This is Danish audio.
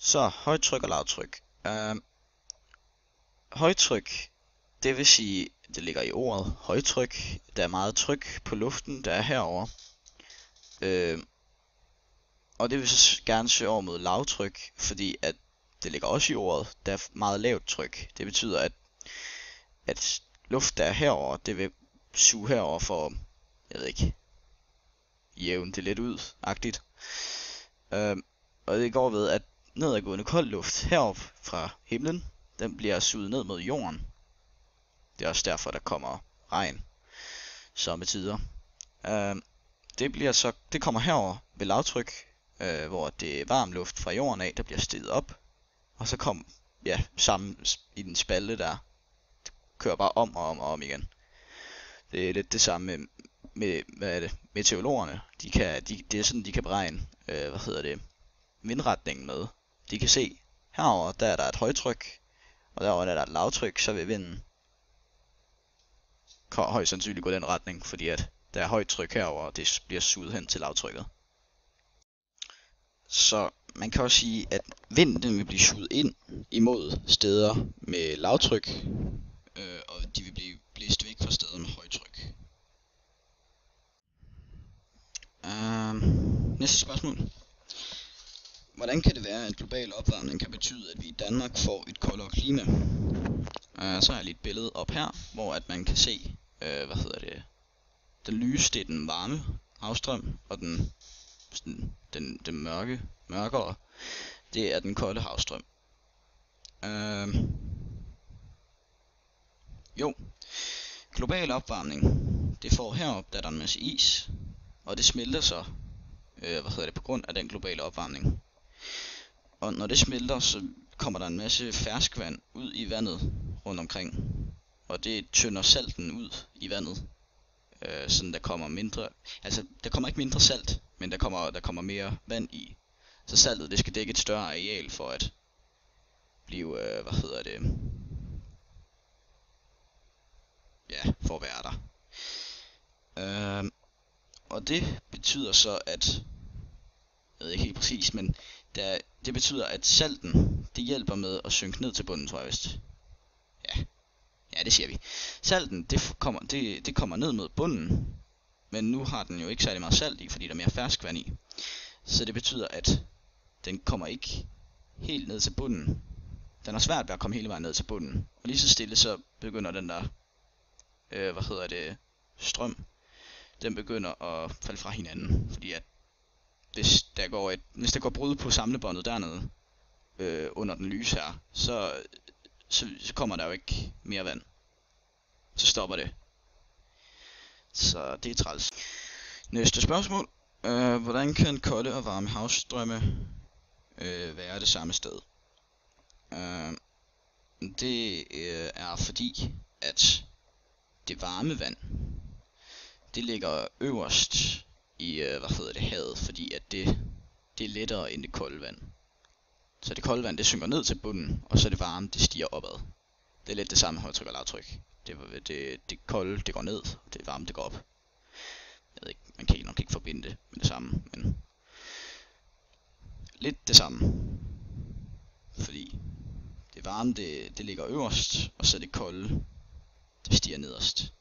Så højtryk og lavtryk. Højtryk, det vil sige, det ligger i ordet højtryk. Der er meget tryk på luften, der er herover. Og det vil så gerne søge over mod lavtryk, fordi at det ligger også i ordet, der er meget lavt tryk. Det betyder, at luft, der er herover, det vil suge herover for, jeg ved ikke, jævne det lidt ud-agtigt. Og det går ved, at nedadgående kold luft herop fra himlen, den bliver suget ned mod jorden. Det er også derfor, der kommer regn sommetider. Det kommer herover ved lavtryk, hvor det er varm luft fra jorden af, der bliver steget op. Og så kommer, sammen i den spalte der, det kører bare om og om igen. Det er lidt det samme med meteorologerne. Det er sådan, de kan beregne, vindretningen med. De kan se, herover der er der et højtryk, og derovre der er der et lavtryk, så vil vinden højst sandsynligt gå den retning, fordi at der er højt tryk herover, og det bliver suget hen til lavtrykket. Så man kan også sige, at vinden vil blive suget ind imod steder med lavtryk, og de vil blive blæst væk fra steder med højtryk. Næste spørgsmål. Hvordan kan det være, at global opvarmning kan betyde, at vi i Danmark får et koldere klima? Så har jeg lige et billede op her, hvor at man kan se, den lyse, det er den varme havstrøm, og den mørkere, det er den kolde havstrøm. Global opvarmning, det får herop, der er en masse is, og det smelter så, på grund af den globale opvarmning. Og når det smelter, så kommer der en masse ferskvand ud i vandet rundt omkring, og det tynder salten ud i vandet, sådan der kommer mindre, der kommer ikke mindre salt, men der kommer mere vand i. Så saltet, det skal dække et større areal for at blive, for at være der. Og det betyder så, at, jeg ved ikke helt præcis, men det betyder, at salten, det hjælper med at synke ned til bunden, tror jeg vist. Ja, det siger vi. Salten, det kommer ned mod bunden, men nu har den jo ikke særlig meget salt i, fordi der er mere ferskvand i. Så det betyder, at den kommer ikke helt ned til bunden. Den har svært ved at komme hele vejen ned til bunden. Og lige så stille, så begynder den der, strøm, den begynder at falde fra hinanden. Fordi at hvis der går brud på samlebåndet dernede, under den lyse her, så kommer der jo ikke mere vand. Så stopper det. Så det er træls. Næste spørgsmål. Hvordan kan kolde og varme havstrømme være det samme sted? Det er fordi, at det varme vand, det ligger øverst i havet, fordi at det er lettere end det kolde vand. Så det kolde vand, det synker ned til bunden, og så det varme, det stiger opad. Det er lidt det samme højtryk og lavtryk. Det kolde, det går ned, og det varme, det går op. Jeg ved ikke, man kan nok ikke forbinde det med det samme, men lidt det samme. Fordi det varme, det ligger øverst, og så det kolde, det stiger nederst.